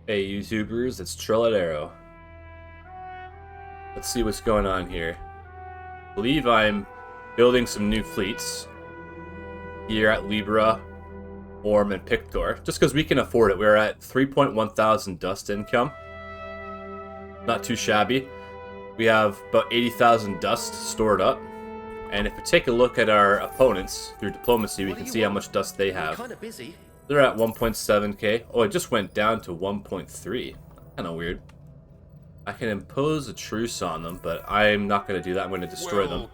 Hey YouTubers, it's Trilladero. Let's see what's going on here. I believe I'm building some new fleets here at Libra, Orm, and Pictor, just because we can afford it. We're at 3.1 thousand dust income. Not too shabby. We have about 80,000 dust stored up. And if we take a look at our opponents through diplomacy, we can see how much dust they have. Kind of busy. They're at 1.7k. Oh, it just went down to 1.3. Kind of weird. I can impose a truce on them, but I'm not going to do that. I'm going to destroy them.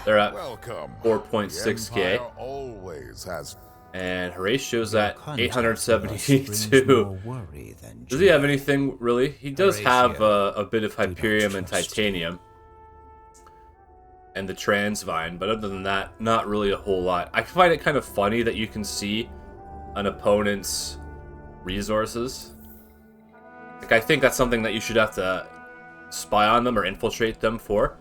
They're at 4.6k. Always has. And Horatio's at 872. Does he have anything, really? He does have a bit of Hyperium and Titanium. And the Transvine, but other than that, not really a whole lot. I find it kind of funny that you can see an opponent's resources. Like, I think that's something that you should have to spy on them or infiltrate them for.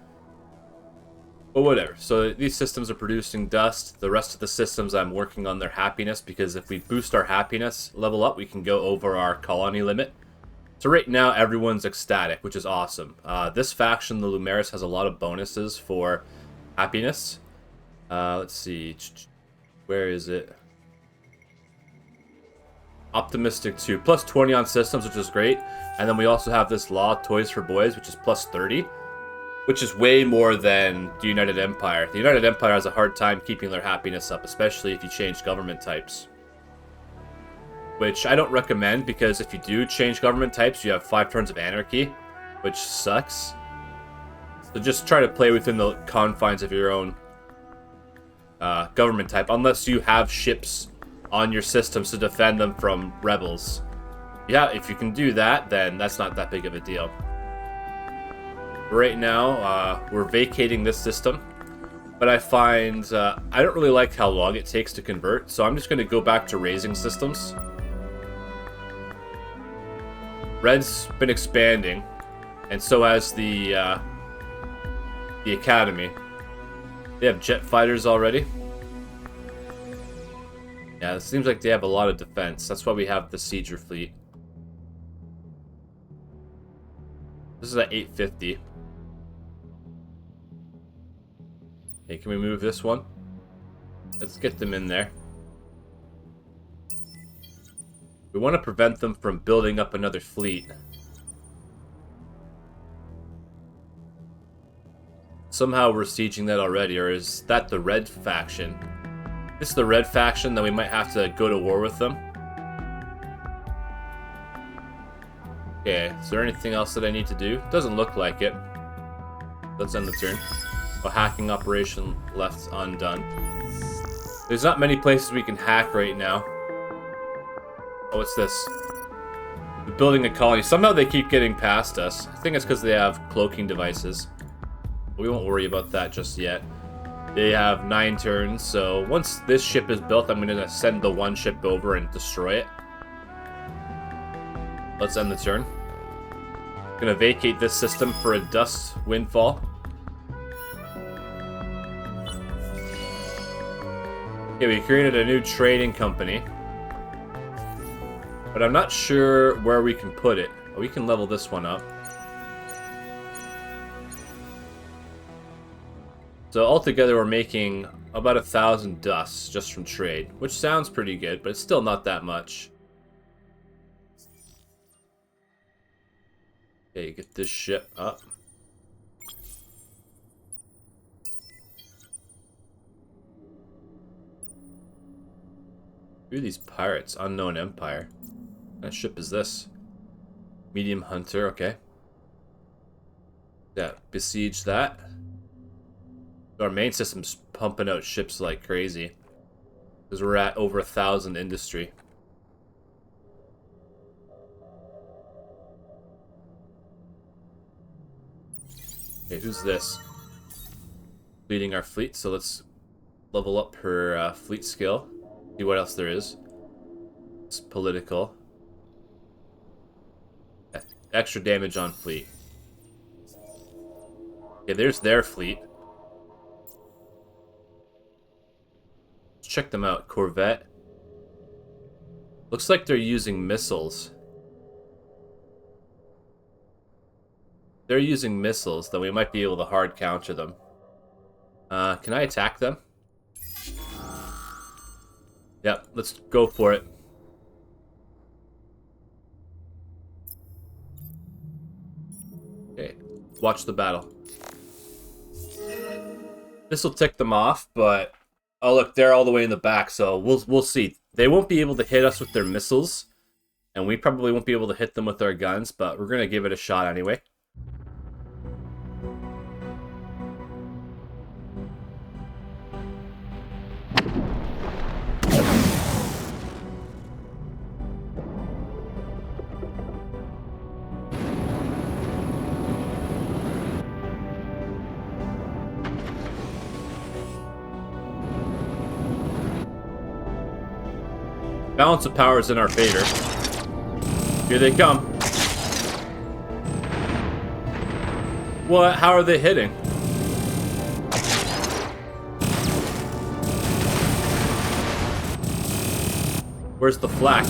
But whatever. So these systems are producing dust. The rest of the systems, I'm working on their happiness, because if we boost our happiness level up, we can go over our colony limit. So right now, everyone's ecstatic, which is awesome. This faction, the Lumeris, has a lot of bonuses for happiness. Let's see. Where is it? Optimistic 2. Plus 20 on systems, which is great. And then we also have this law, Toys for Boys, which is plus 30. Which is way more than the United Empire. The United Empire has a hard time keeping their happiness up, especially if you change government types. Which I don't recommend, because if you do change government types, you have 5 turns of anarchy, which sucks. So just try to play within the confines of your own government type, unless you have ships on your systems to defend them from rebels. Yeah, if you can do that, then that's not that big of a deal. Right now, we're vacating this system, but I find I don't really like how long it takes to convert, so I'm just going to go back to raising systems. Red's been expanding, and so has the Academy. They have jet fighters already. Yeah, it seems like they have a lot of defense. That's why we have the Sieger fleet. This is at 850. Okay, can we move this one? Let's get them in there. We want to prevent them from building up another fleet. Somehow we're sieging that already, or is that the red faction? If this is the red faction, then we might have to go to war with them. Okay, is there anything else that I need to do? Doesn't look like it. Let's end the turn. A hacking operation left undone. There's not many places we can hack right now. Oh, what's this? We're building a colony. Somehow they keep getting past us. I think it's because they have cloaking devices. But we won't worry about that just yet. They have 9 turns, so once this ship is built, I'm going to send the one ship over and destroy it. Let's end the turn. I'm going to vacate this system for a dust windfall. Okay, we created a new trading company. But I'm not sure where we can put it. We can level this one up. So altogether we're making about 1,000 dusts just from trade, which sounds pretty good, but it's still not that much. Okay, get this ship up. Who are these pirates? Unknown Empire. What kind of ship is this? Medium Hunter, okay. Yeah, besiege that. Our main system's pumping out ships like crazy, because we're at over 1,000 industry. Okay, who's this? Leading our fleet, so let's level up her fleet skill. See what else there is. It's political. Extra damage on fleet. Okay, there's their fleet. Let's check them out. Corvette. Looks like they're using missiles. they're using missiles, then we might be able to hard counter them. Can I attack them? Yep, let's go for it. Okay, watch the battle. This will tick them off, but oh look, they're all the way in the back, so we'll see. They won't be able to hit us with their missiles, and we probably won't be able to hit them with our guns, but we're gonna give it a shot anyway. Balance of power is in our favor. Here they come. What? How are they hitting? Where's the flak?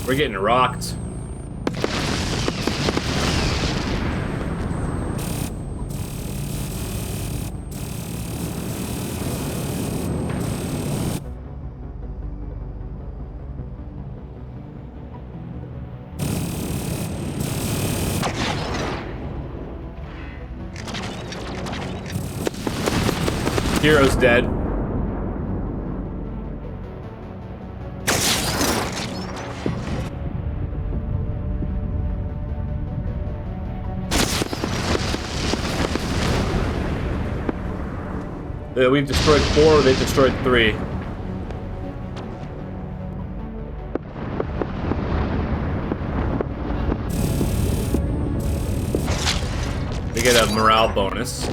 We're getting rocked. Hero's dead. Yeah, we've destroyed 4, they've destroyed 3. They get a morale bonus.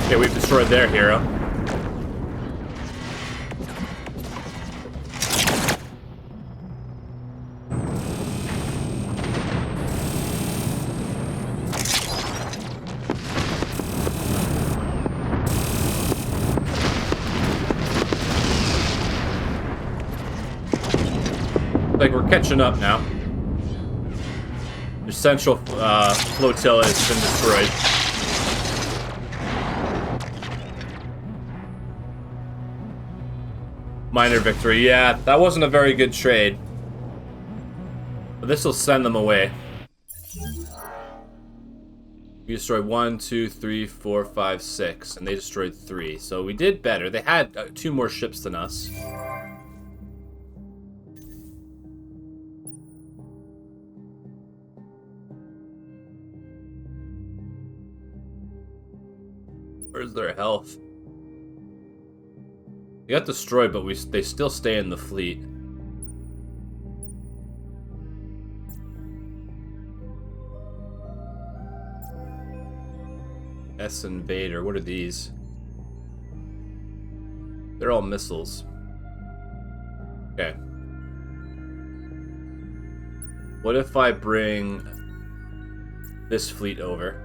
Okay, we've destroyed their hero. Like we're catching up now. The central flotilla has been destroyed. Minor victory. Yeah, that wasn't a very good trade. But this will send them away. We destroyed 1, 2, 3, 4, 5, 6, and they destroyed 3. So we did better. They had 2 more ships than us. Where's their health? They got destroyed, but they still stay in the fleet. S Invader, what are these? They're all missiles. Okay. What if I bring this fleet over?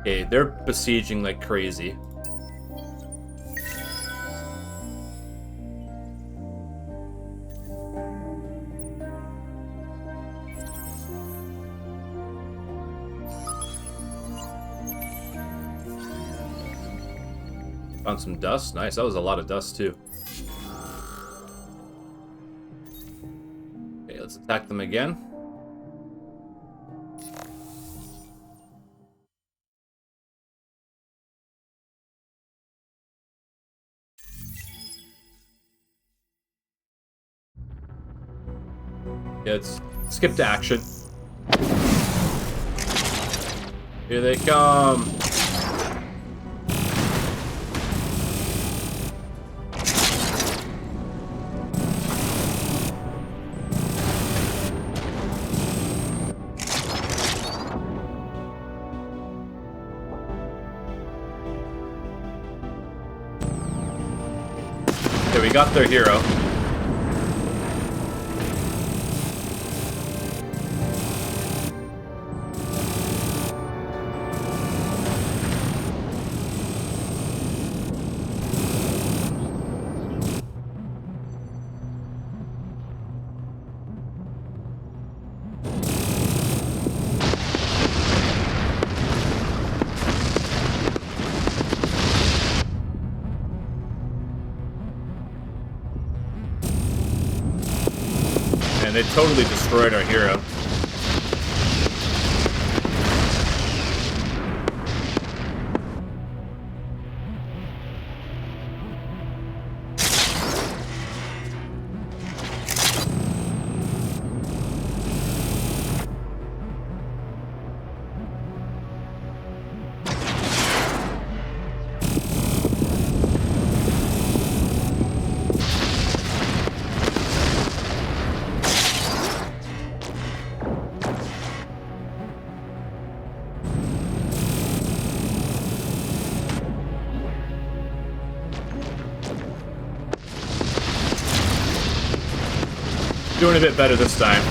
Okay, they're besieging like crazy. Found some dust. Nice. That was a lot of dust, too. Okay, let's attack them again. Yeah, let's skip to action. Here they come. Okay, we got their hero. they totally destroyed our hero. Doing a bit better this time.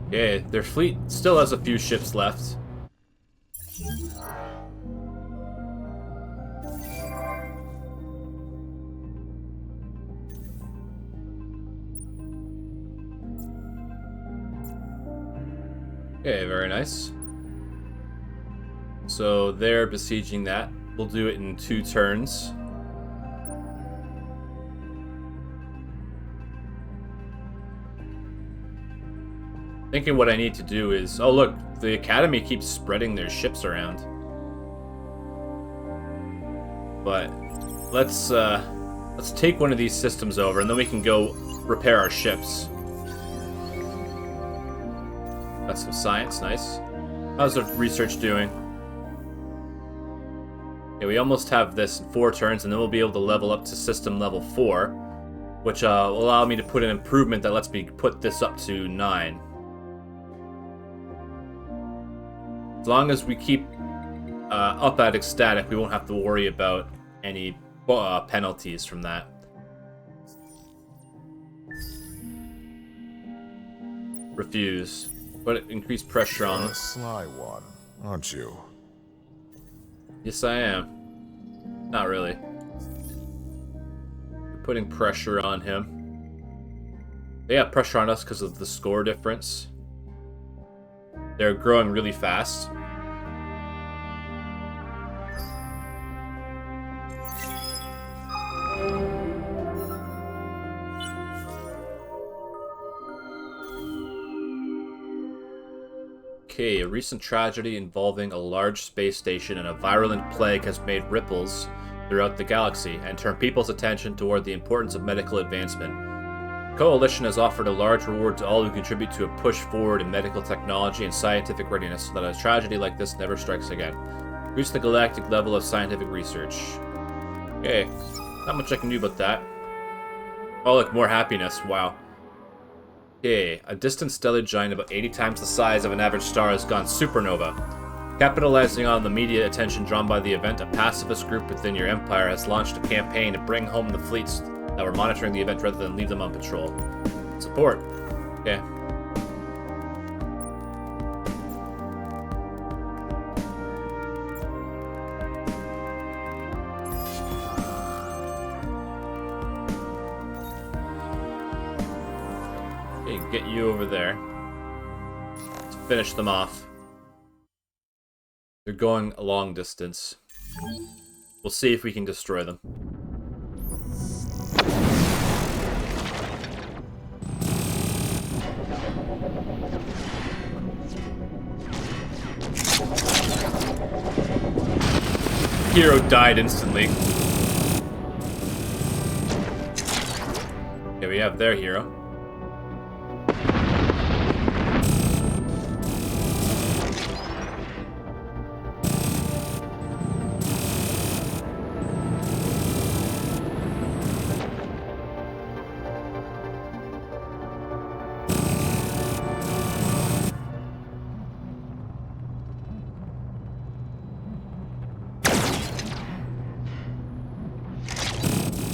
Okay, their fleet still has a few ships left. Okay, very nice. So they're besieging that. We'll do it in 2 turns. Thinking what I need to do is... Oh look, the Academy keeps spreading their ships around. But let's take one of these systems over and then we can go repair our ships. That's some science, nice. How's the research doing? Yeah, we almost have this in 4 turns, and then we'll be able to level up to system level 4, which will allow me to put an improvement that lets me put this up to 9. As long as we keep up at ecstatic, we won't have to worry about any penalties from that. Refuse. But increase pressure on You're a us. sly one, aren't you? Yes, I am. Not really. We're putting pressure on him. They have pressure on us because of the score difference. They're growing really fast. Okay, a recent tragedy involving a large space station and a virulent plague has made ripples throughout the galaxy and turned people's attention toward the importance of medical advancement. The Coalition has offered a large reward to all who contribute to a push forward in medical technology and scientific readiness so that a tragedy like this never strikes again. Reach the galactic level of scientific research. Okay, not much I can do about that. Oh look, more happiness, wow. Okay, a distant stellar giant about 80 times the size of an average star has gone supernova. Capitalizing on the media attention drawn by the event, a pacifist group within your empire has launched a campaign to bring home the fleets that were monitoring the event rather than leave them on patrol. Support. Okay. Get you over there. Let's finish them off. They're going a long distance. We'll see if we can destroy them. Hero died instantly. Okay, we have their hero.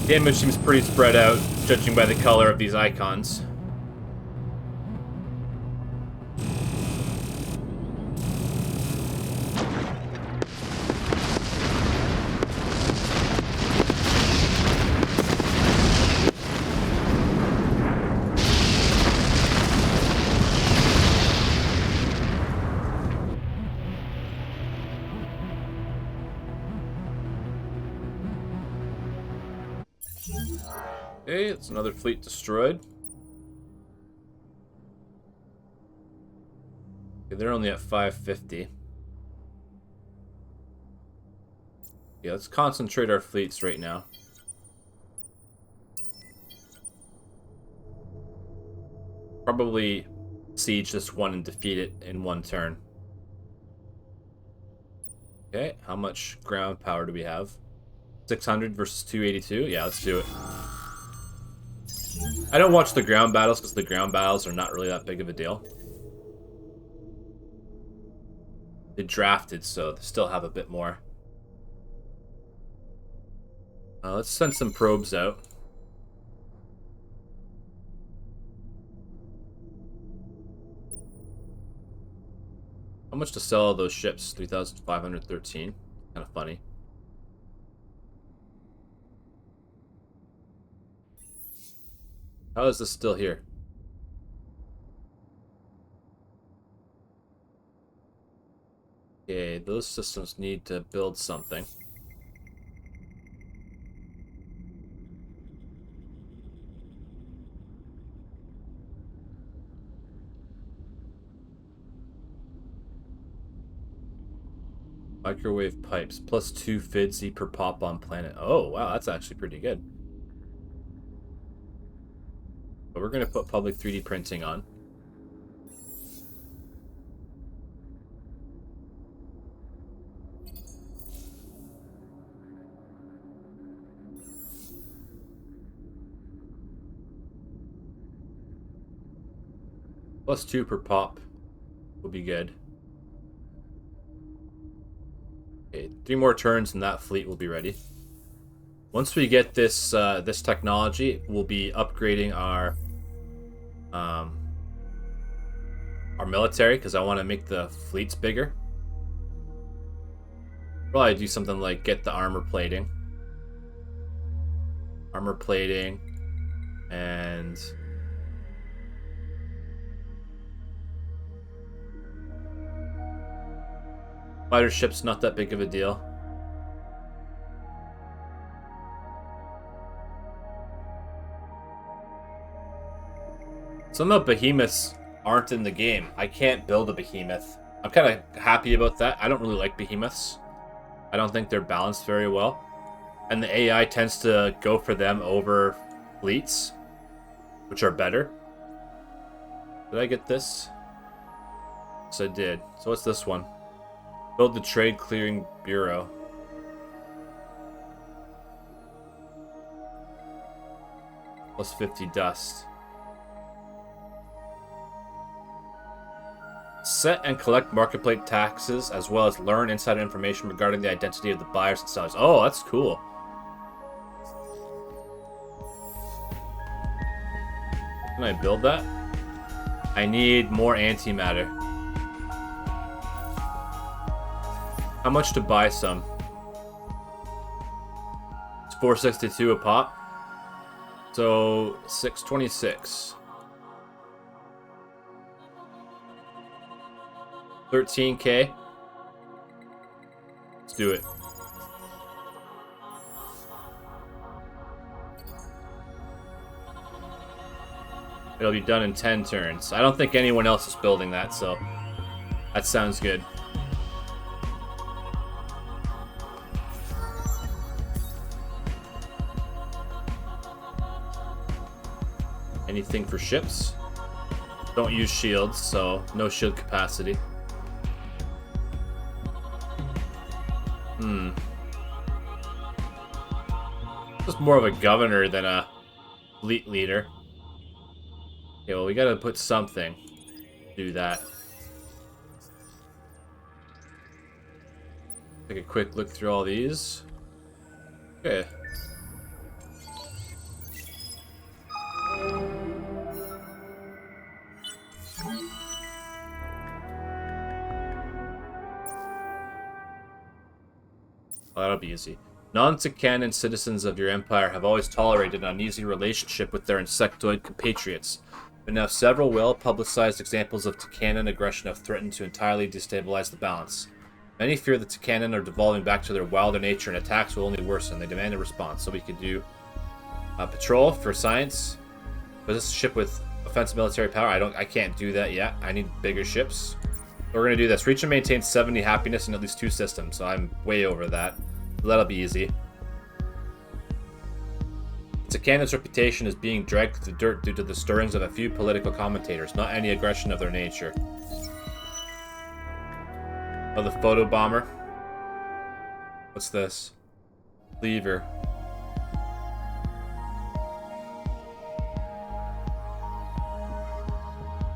The image seems pretty spread out, judging by the color of these icons. Okay, it's another fleet destroyed. Okay, they're only at 550. Yeah, let's concentrate our fleets right now. Probably siege this one and defeat it in one turn. Okay, how much ground power do we have? 600 versus 282? Yeah, let's do it. I don't watch the ground battles because the ground battles are not really that big of a deal. They drafted, so they still have a bit more. Let's send some probes out. How much to sell those ships? 3,513. Kind of funny. How is this still here? Okay, those systems need to build something. Microwave pipes, plus 2 FIDZ per pop on planet. Oh, wow, that's actually pretty good. But we're going to put public 3D printing on. Plus 2 per pop will be good. Okay, 3 more turns and that fleet will be ready. Once we get this this technology, we'll be upgrading our military because I want to make the fleets bigger. Probably do something like get the armor plating, and fighter ships. Not that big of a deal. Somehow behemoths aren't in the game. I can't build a behemoth. I'm kind of happy about that. I don't really like behemoths. I don't think they're balanced very well. And the AI tends to go for them over fleets, which are better. Did I get this? Yes, I did. So what's this one? Build the Trade Clearing Bureau. Plus 50 dust. Set and collect marketplace taxes, as well as learn insider information regarding the identity of the buyers and sellers. Oh, that's cool. Can I build that? I need more antimatter. How much to buy some? It's 462 a pop. So 626. 13k. Let's do it. It'll be done in 10 turns. I don't think anyone else is building that, so that sounds good. Anything for ships? Don't use shields, so no shield capacity. Just more of a governor than a fleet leader. Okay, well, we gotta put something to do that. Take a quick look through all these. Okay. Well, that'll be easy. Non-Takanan citizens of your empire have always tolerated an uneasy relationship with their insectoid compatriots, but now several well-publicized examples of Takanan aggression have threatened to entirely destabilize the balance. Many fear that Takanan are devolving back to their wilder nature and attacks will only worsen. They demand a response, so we could do Patrol for science. But this is a ship with offensive military power. I can't do that yet. I need bigger ships. So we're gonna do this. Reach and maintain 70 happiness in at least 2 systems. So I'm way over that. So that'll be easy. Takanan's reputation is being dragged through the dirt due to the stirrings of a few political commentators, not any aggression of their nature. Oh, the photo bomber. What's this? Lever.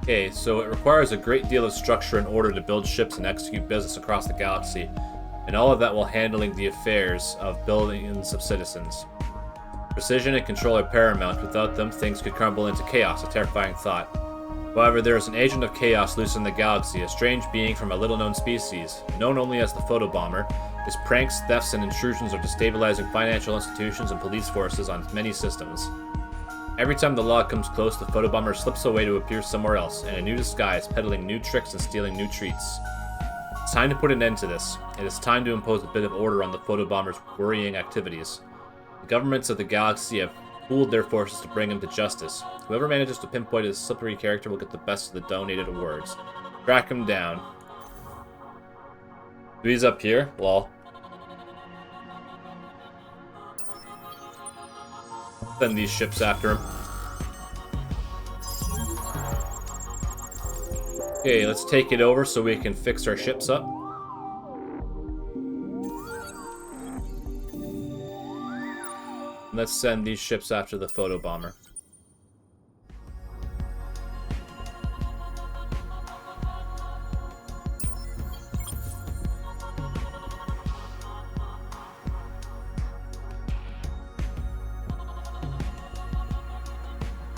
Okay, so it requires a great deal of structure in order to build ships and execute business across the galaxy, and all of that while handling the affairs of billions of citizens. Precision and control are paramount. Without them, things could crumble into chaos, a terrifying thought. However, there is an agent of chaos loose in the galaxy, a strange being from a little-known species, known only as the photobomber. His pranks, thefts, and intrusions are destabilizing financial institutions and police forces on many systems. Every time the law comes close, the photobomber slips away to appear somewhere else, in a new disguise, peddling new tricks and stealing new treats. It's time to put an end to this. It is time to impose a bit of order on the photobomber's worrying activities. The governments of the galaxy have pooled their forces to bring him to justice. Whoever manages to pinpoint his slippery character will get the best of the donated awards. Track him down. He's up here? Lol. Send these ships after him. Okay, let's take it over so we can fix our ships up. Let's send these ships after the photobomber.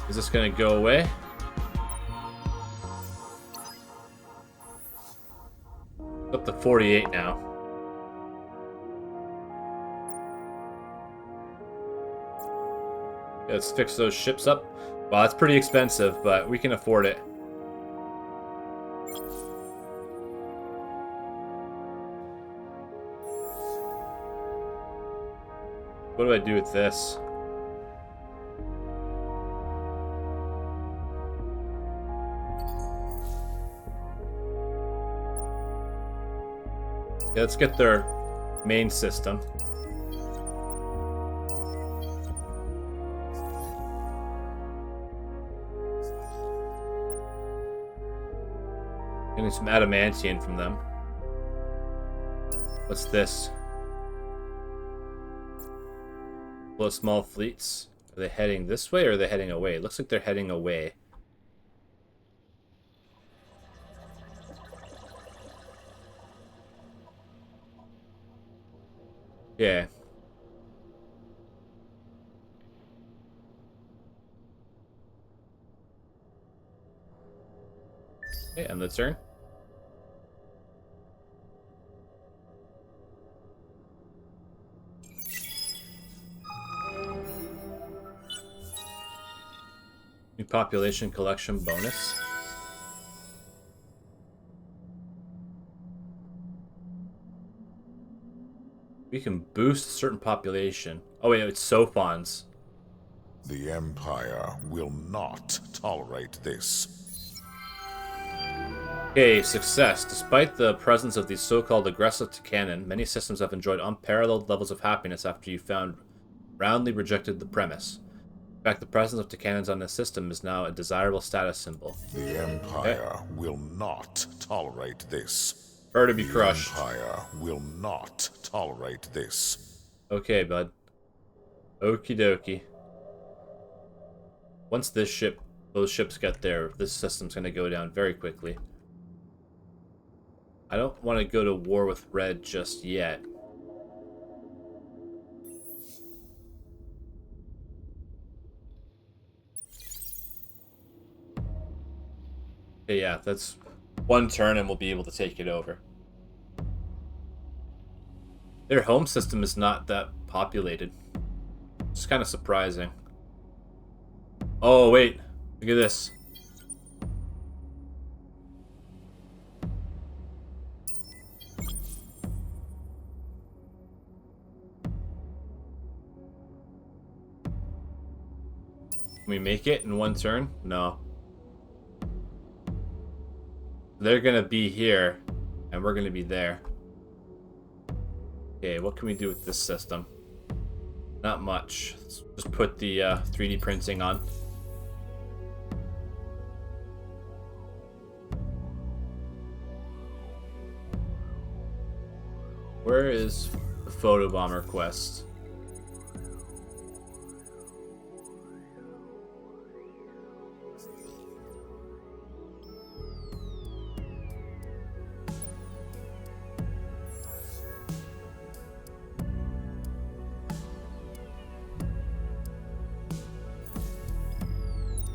Is this gonna go away? Up to 48 now. Let's fix those ships up. Well, that's pretty expensive, but we can afford it. What do I do with this? Yeah, let's get their main system. Getting some adamantium from them. What's this? Well, small fleets. Are they heading this way or are they heading away? It looks like they're heading away. Yeah. Okay, end the turn. New population collection bonus. We can boost a certain population. Oh wait, it's Sophons. The Empire will not tolerate this. Okay, success. Despite the presence of these so-called aggressive Takanan, many systems have enjoyed unparalleled levels of happiness after you roundly rejected the premise. In fact, the presence of Takanans on this system is now a desirable status symbol. The Empire will not tolerate this. Or to be crushed. The Empire will not tolerate this. Okay, bud. Okie dokie. Once those ships get there, this system's gonna go down very quickly. I don't want to go to war with Red just yet. Okay, yeah, that's one turn and we'll be able to take it over. Their home system is not that populated. It's kind of surprising. Oh, wait. Look at this. Can we make it in one turn? No. They're gonna be here, and we're gonna be there. Okay, what can we do with this system? Not much. Let's just put the 3D printing on. Where is the photobomber quest?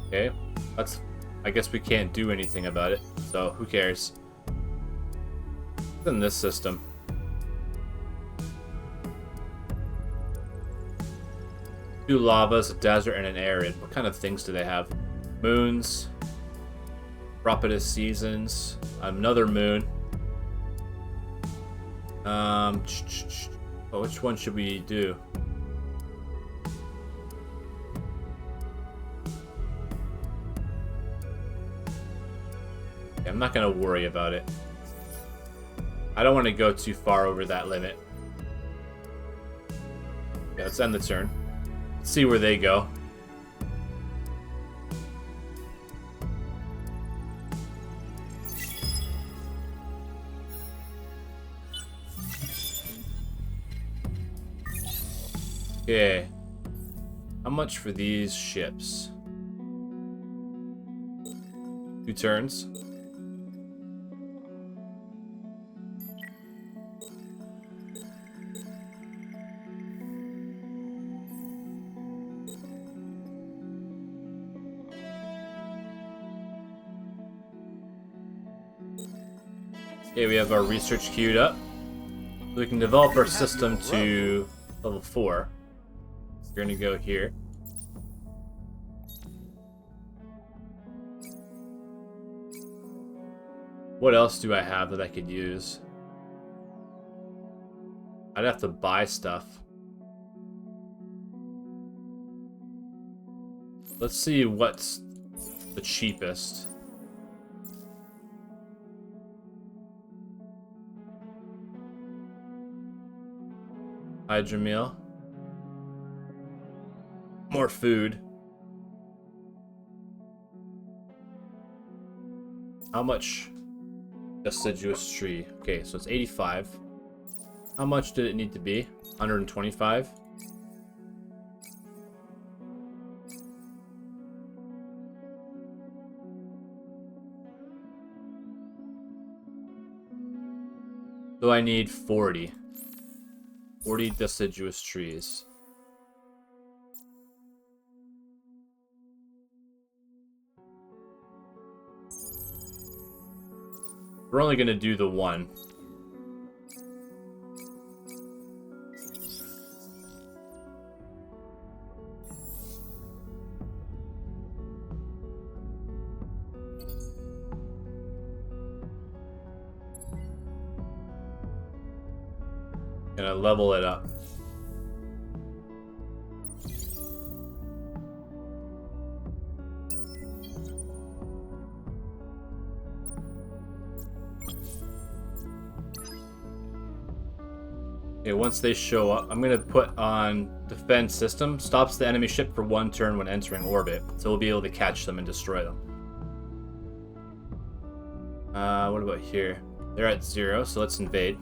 Okay, that's... I guess we can't do anything about it, so who cares? What's in this system? Two lavas, a desert, and an arid. What kind of things do they have? Moons, propitious seasons, another moon. Which one should we do? Okay, I'm not gonna worry about it. I don't want to go too far over that limit. Yeah, let's end the turn. See where they go. Okay. How much for these ships? 2 turns. Okay, we have our research queued up. So we can develop our system to level 4. We're gonna go here. What else do I have that I could use? I'd have to buy stuff. Let's see what's the cheapest. Hydromeal. More food. How much? Deciduous tree. Okay, so it's 85. How much did it need to be? 125. So I need 40. 40 deciduous trees. We're only gonna do the one. Gonna level it up. Okay, once they show up, I'm gonna put on defend system. Stops the enemy ship for 1 turn when entering orbit, so we'll be able to catch them and destroy them. What about here? They're at 0, so let's invade.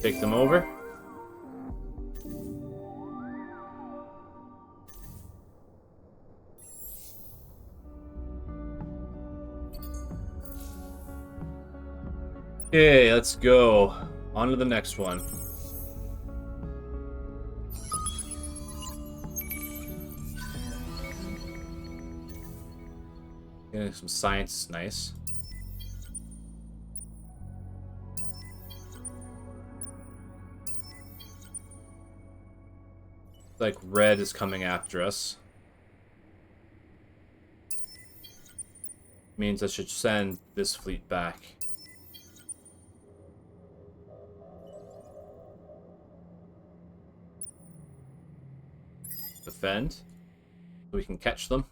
Take them over. Okay, let's go. On to the next one. Getting some science, nice. Like red is coming after us. Means I should send this fleet back. defend. So we can catch them.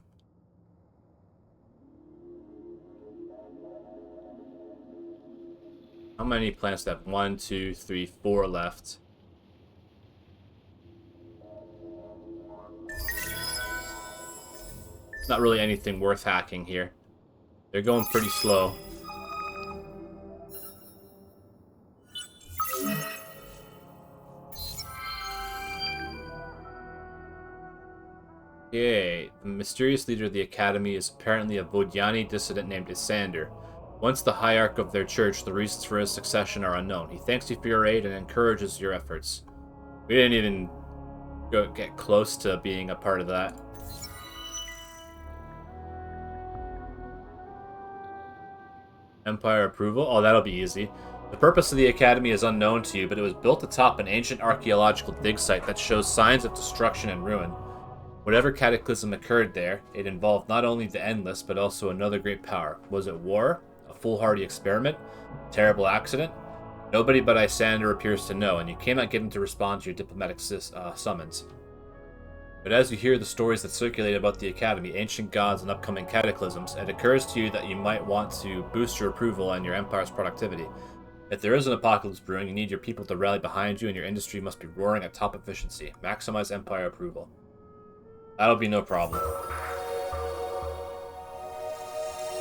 How many planets do I have? 1, 2, 3, 4 left. Not really anything worth hacking here. They're going pretty slow. Okay, the mysterious leader of the Academy is apparently a Vodiani dissident named Isander. Once the hierarch of their church, the reasons for his succession are unknown. He thanks you for your aid and encourages your efforts. We didn't even get close to being a part of that. Empire approval? Oh, that'll be easy. The purpose of the Academy is unknown to you, but it was built atop an ancient archaeological dig site that shows signs of destruction and ruin. Whatever cataclysm occurred there, it involved not only the Endless, but also another great power. Was it war? A foolhardy experiment? A terrible accident? Nobody but Isander appears to know, and you cannot get him to respond to your diplomatic summons. But as you hear the stories that circulate about the Academy, ancient gods, and upcoming cataclysms, it occurs to you that you might want to boost your approval and your empire's productivity. If there is an apocalypse brewing, you need your people to rally behind you, and your industry must be roaring at top efficiency. Maximize empire approval. That'll be no problem.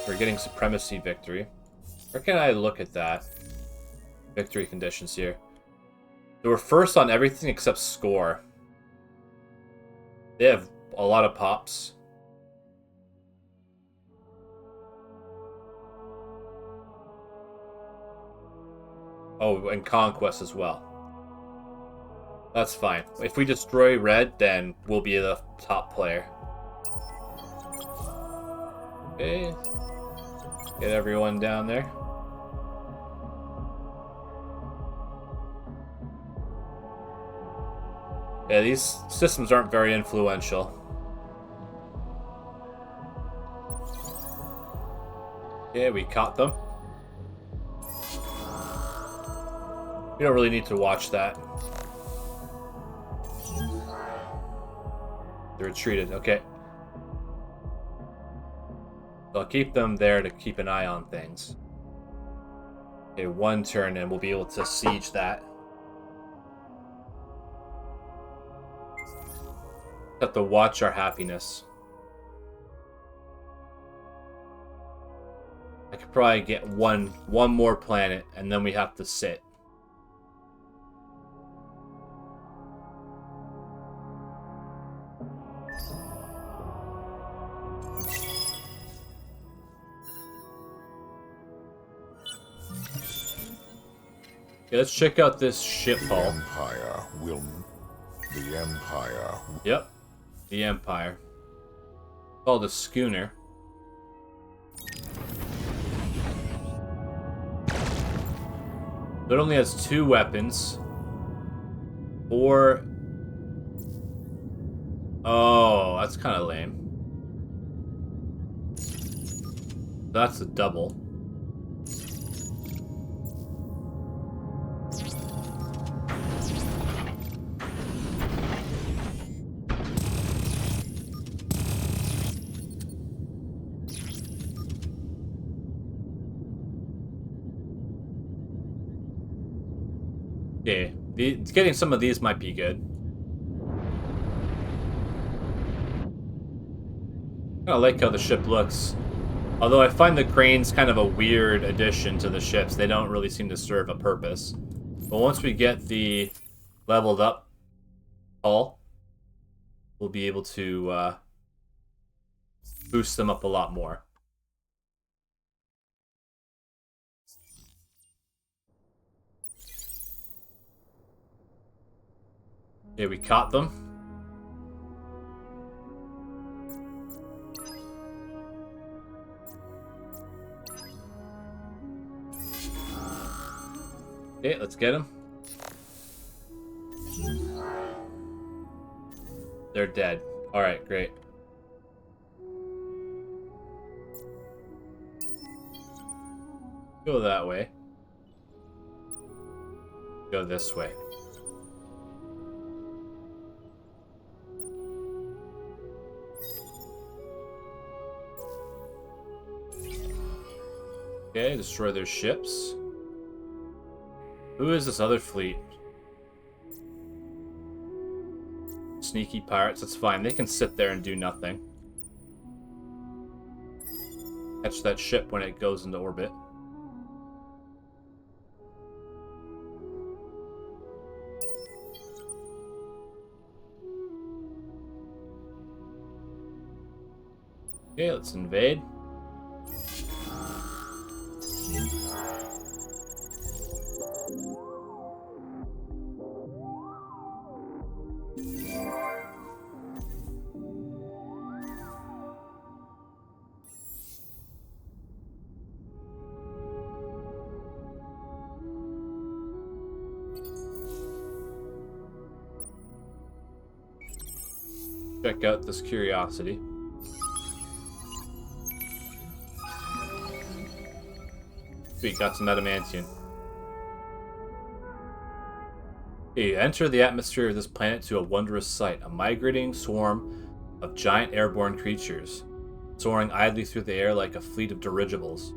We're getting supremacy victory. Where can I look at that? Victory conditions here. So we're first on everything except score. They have a lot of pops. Oh, and conquest as well. That's fine. If we destroy red, then we'll be the top player. Okay. Get everyone down there. Yeah, these systems aren't very influential. Okay, we caught them. We don't really need to watch that. They're retreated, okay. So I'll keep them there to keep an eye on things. Okay, one turn and we'll be able to siege that. Have to watch our happiness. I could probably get one more planet and then we have to sit. Okay, let's check out this ship hull. The Empire. Yep, the Empire. Called a schooner. It only has 2 weapons. 4. Oh, that's kind of lame. That's a double. Okay, getting some of these might be good. I like how the ship looks. Although I find the cranes kind of a weird addition to the ships. They don't really seem to serve a purpose. But once we get the leveled up hull, we'll be able to boost them up a lot more. Okay, we caught them. Okay, let's get them. They're dead. Alright, great. Go that way. Go this way. Okay, destroy their ships. Who is this other fleet? Sneaky pirates, that's fine. They can sit there and do nothing. Catch that ship when it goes into orbit. Okay, let's invade. Check out this curiosity. Sweet, got some adamantium. You enter the atmosphere of this planet to a wondrous sight, a migrating swarm of giant airborne creatures, soaring idly through the air like a fleet of dirigibles.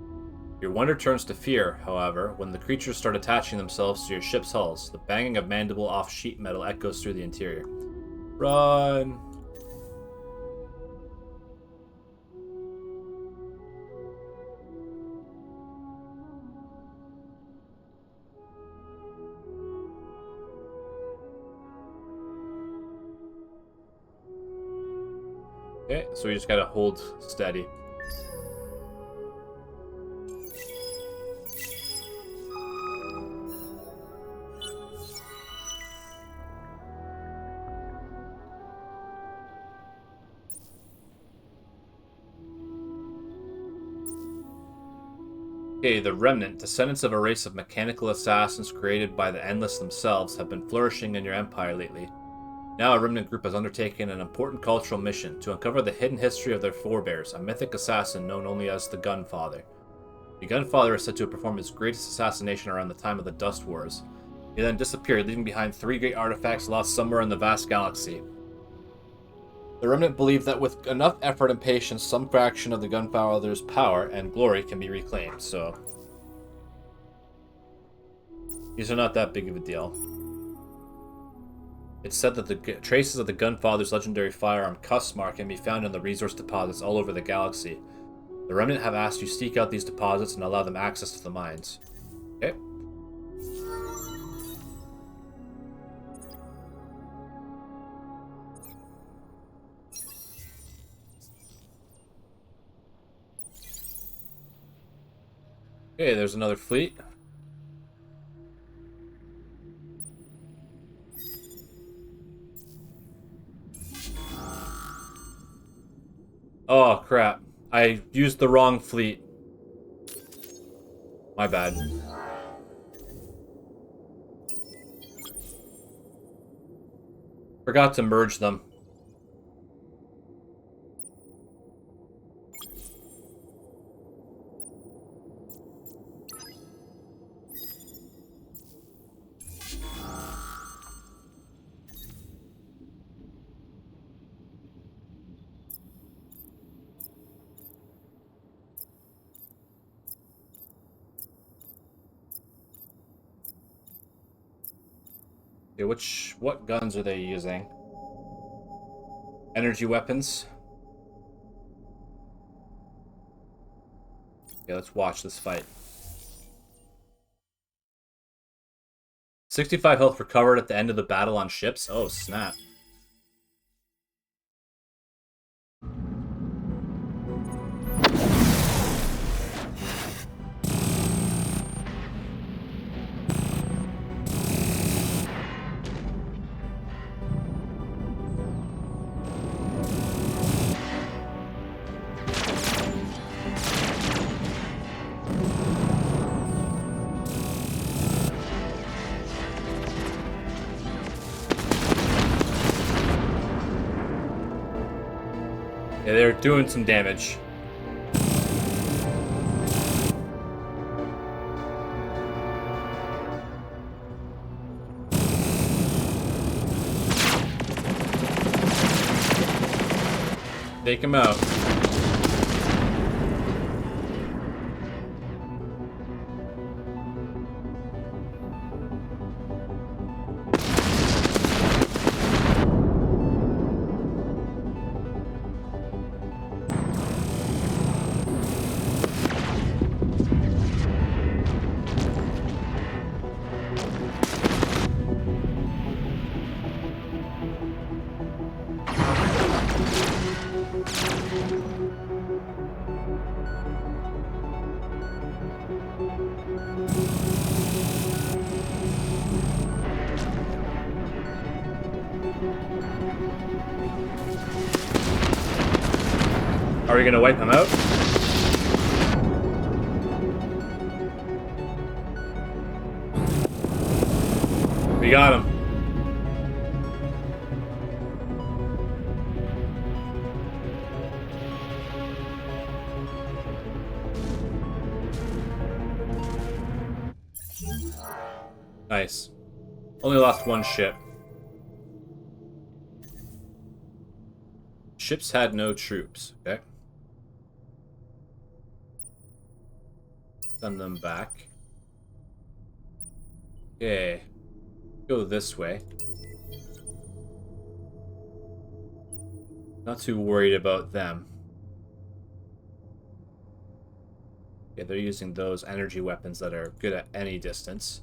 Your wonder turns to fear, however, when the creatures start attaching themselves to your ship's hulls. The banging of mandible off sheet metal echoes through the interior. Run! Okay, so we just gotta hold steady. Okay, the Remnant, descendants of a race of mechanical assassins created by the Endless themselves, have been flourishing in your empire lately. Now a Remnant group has undertaken an important cultural mission to uncover the hidden history of their forebears, a mythic assassin known only as the Gunfather. The Gunfather is said to have performed his greatest assassination around the time of the Dust Wars. He then disappeared, leaving behind 3 great artifacts lost somewhere in the vast galaxy. The Remnant believe that with enough effort and patience, some fraction of the Gunfather's power and glory can be reclaimed, so these are not that big of a deal. It's said that the traces of the Gunfather's legendary firearm Cussmark can be found in the resource deposits all over the galaxy. The Remnant have asked you to seek out these deposits and allow them access to the mines. Okay. Okay, there's another fleet. Oh, crap. I used the wrong fleet. My bad. Forgot to merge them. Okay, what guns are they using? Energy weapons? Okay, let's watch this fight. 65 health recovered at the end of the battle on ships? Oh, snap. Yeah, they're doing some damage. Take him out. Are we gonna wipe him out? We got him. Nice. Only lost one ship. Ships had no troops. Okay. Send them back. Okay. Go this way. Not too worried about them. Yeah, they're using those energy weapons that are good at any distance.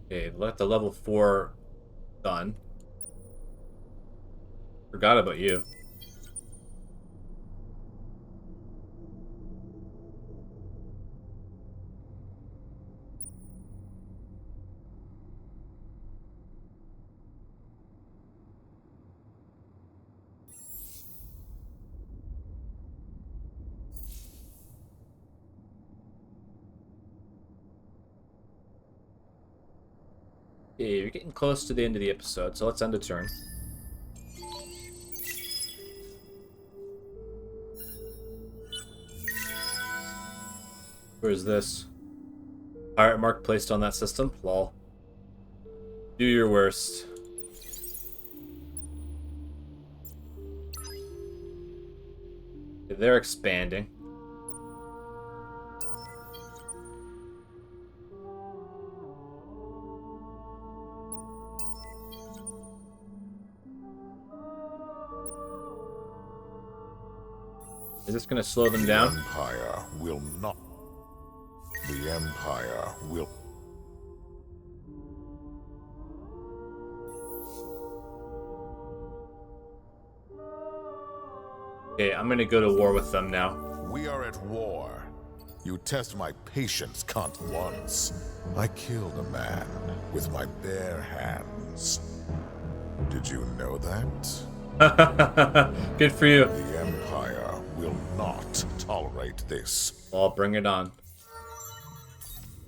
Okay, let the level 4 done. Forgot about you. Okay, you're getting close to the end of the episode, so let's end a turn. Where's this? Pirate mark placed on that system? Lol. Do your worst. Okay, they're expanding. Is this going to slow them down? The Empire will not. The Empire will. Okay, I'm going to go to war with them now. We are at war. You test my patience, Kant, once. I killed a man with my bare hands. Did you know that? Good for you. The Empire will not tolerate this. Well, bring it on.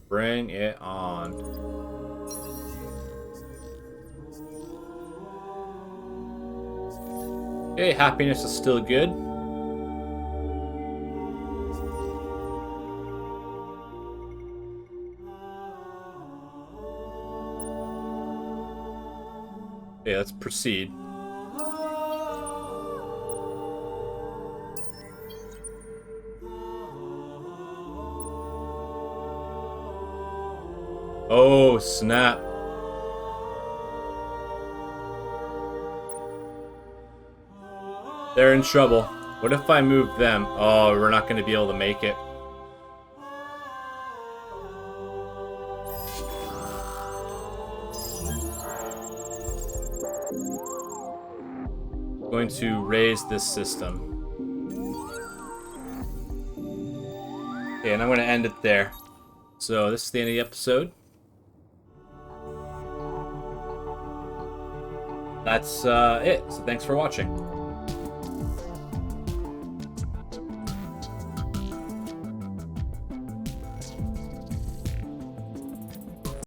Bring it on. Okay, happiness is still good. Okay, let's proceed. Oh, snap. They're in trouble. What if I move them? Oh, we're not going to be able to make it. I'm going to raise this system. Okay, and I'm going to end it there. So this is the end of the episode. That's it. So thanks for watching.